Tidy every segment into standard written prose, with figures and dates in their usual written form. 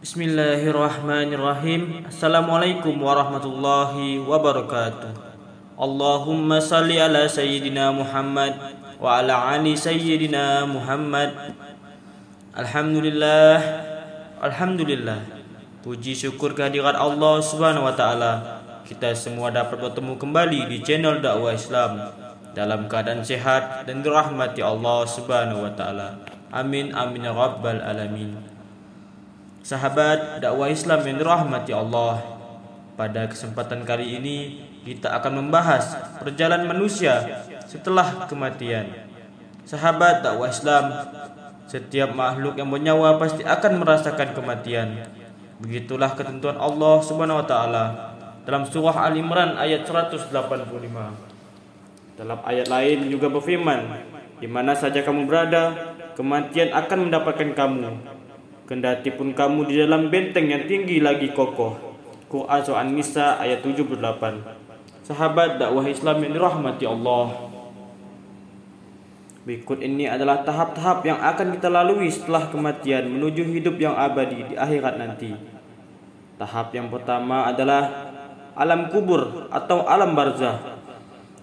Bismillahirrahmanirrahim. Assalamualaikum warahmatullahi wabarakatuh. Allahumma salli ala sayyidina Muhammad wa ala ali sayyidina Muhammad. Alhamdulillah. Puji syukur kehadirat Allah Subhanahu wa taala. Kita semua dapat bertemu kembali di channel dakwah Islam dalam keadaan sehat dan dirahmati Allah Subhanahu wa taala. Amin amin ya rabbal alamin. Sahabat dakwah Islam yang dirahmati Allah, pada kesempatan kali ini kita akan membahas perjalanan manusia setelah kematian. Sahabat dakwah Islam, setiap makhluk yang bernyawa pasti akan merasakan kematian. Begitulah ketentuan Allah Subhanahu wa taala dalam surah Al-Imran ayat 185. Dalam ayat lain juga berfirman, di mana saja kamu berada, kematian akan mendapatkan kamu. Kendati pun kamu di dalam benteng yang tinggi lagi kokoh. Quran Surah An-Nisa ayat 78. Sahabat dakwah Islam yang dirahmati Allah, berikut ini adalah tahap-tahap yang akan kita lalui setelah kematian menuju hidup yang abadi di akhirat nanti. Tahap yang pertama adalah alam kubur atau alam barzah.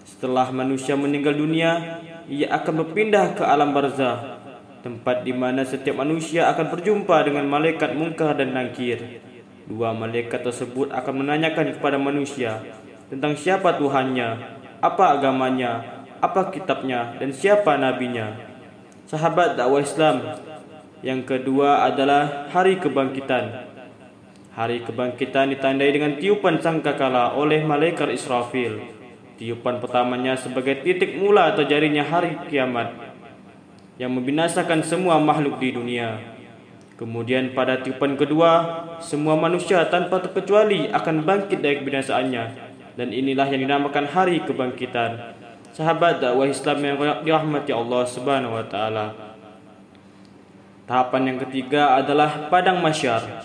Setelah manusia meninggal dunia, ia akan berpindah ke alam barzah, tempat di mana setiap manusia akan berjumpa dengan malaikat Munkar dan Nakir. Dua malaikat tersebut akan menanyakan kepada manusia tentang siapa Tuhannya, apa agamanya, apa kitabnya, dan siapa nabinya. Sahabat dakwah Islam, yang kedua adalah hari kebangkitan. Hari kebangkitan ditandai dengan tiupan sangkakala oleh malaikat Israfil. Tiupan pertamanya sebagai titik mula terjadinya hari kiamat yang membinasakan semua makhluk di dunia. Kemudian pada tiupan kedua, semua manusia tanpa terkecuali akan bangkit dari kebinasaannya, dan inilah yang dinamakan hari kebangkitan. Sahabat dakwah Islam yang dirahmati Allah Subhanahu wa taala. Tahapan yang ketiga adalah padang mahsyar.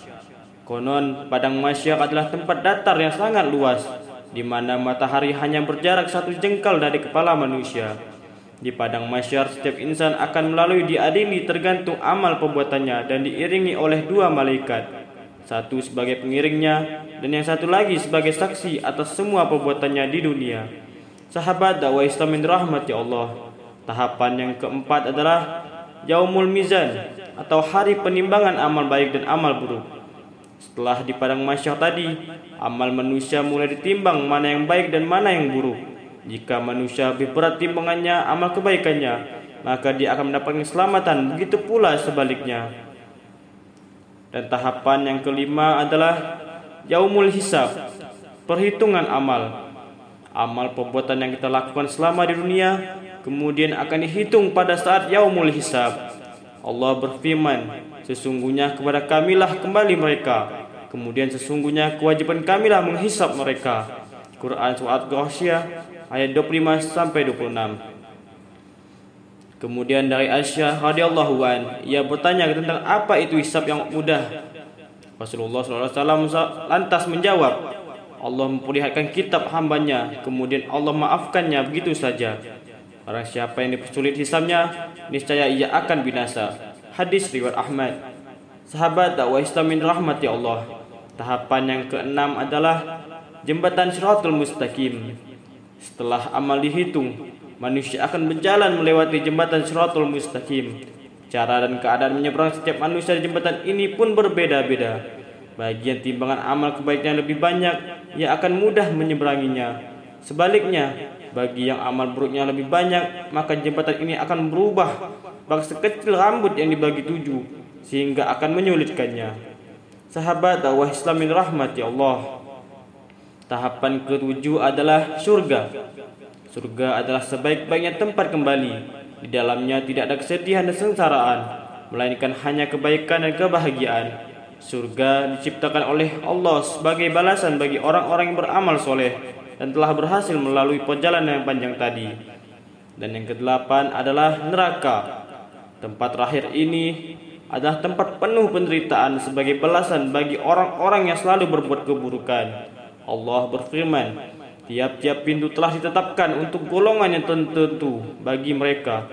Konon padang mahsyar adalah tempat datar yang sangat luas, di mana matahari hanya berjarak 1 jengkal dari kepala manusia. Di padang mahsyar, setiap insan akan melalui diadili tergantung amal perbuatannya dan diiringi oleh 2 malaikat, satu sebagai pengiringnya dan yang satu lagi sebagai saksi atas semua perbuatannya di dunia. Sahabat dakwah Islam yang dirahmati Allah, tahapan yang keempat adalah Yaumul Mizan atau hari penimbangan amal baik dan amal buruk. Setelah di padang mahsyar tadi, amal manusia mulai ditimbang mana yang baik dan mana yang buruk. Jika manusia lebih berat timbangannya amal kebaikannya, maka dia akan mendapatkan keselamatan. Begitu pula sebaliknya. Dan tahapan yang kelima adalah Yaumul Hisab, perhitungan amal. Amal perbuatan yang kita lakukan selama di dunia kemudian akan dihitung pada saat Yaumul Hisab. Allah berfirman, sesungguhnya kepada kamilah kembali mereka, kemudian sesungguhnya kewajiban kamilah menghisab mereka. Quran Surah Al-Ghasyiyah ayat 25 sampai 26. Kemudian dari Aisyah radhiyallahu an, ia bertanya tentang apa itu hisab yang mudah. Rasulullah SAW lantas menjawab, Allah memperlihatkan kitab hambanya, kemudian Allah maafkannya begitu saja. Barang siapa yang dipersulit hisabnya, niscaya ia akan binasa. Hadis riwayat Ahmad. Sahabat dakwah Islam yang dirahmati Allah, tahapan yang keenam adalah jembatan Shiratul Mustaqim. Setelah amal dihitung, manusia akan berjalan melewati jembatan Shiratul Mustaqim. Cara dan keadaan menyeberang setiap manusia di jembatan ini pun berbeda-beda. Bagi yang timbangan amal kebaikan lebih banyak, ia akan mudah menyeberanginya. Sebaliknya, bagi yang amal buruknya lebih banyak, maka jembatan ini akan berubah bak sekecil rambut yang dibagi 7, sehingga akan menyulitkannya. Sahabat dakwah Islam yang rahmati Allah, tahapan ketujuh adalah surga. Surga adalah sebaik-baiknya tempat kembali. Di dalamnya tidak ada kesedihan dan kesengsaraan, melainkan hanya kebaikan dan kebahagiaan. Surga diciptakan oleh Allah sebagai balasan bagi orang-orang yang beramal soleh dan telah berhasil melalui perjalanan yang panjang tadi. Dan yang kedelapan adalah neraka. Tempat terakhir ini adalah tempat penuh penderitaan sebagai balasan bagi orang-orang yang selalu berbuat keburukan. Allah berfirman, tiap-tiap pintu telah ditetapkan untuk golongan yang tertentu bagi mereka.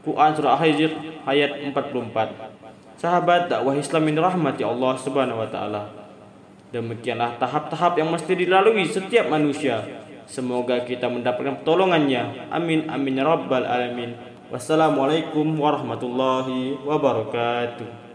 Quran surah Al-Hijr ayat 44. Sahabat dakwah Islam yang dirahmati Allah Subhanahu wa taala. Demikianlah tahap-tahap yang mesti dilalui setiap manusia. Semoga kita mendapatkan pertolongannya. Amin amin ya rabbal alamin. Wassalamualaikum warahmatullahi wabarakatuh.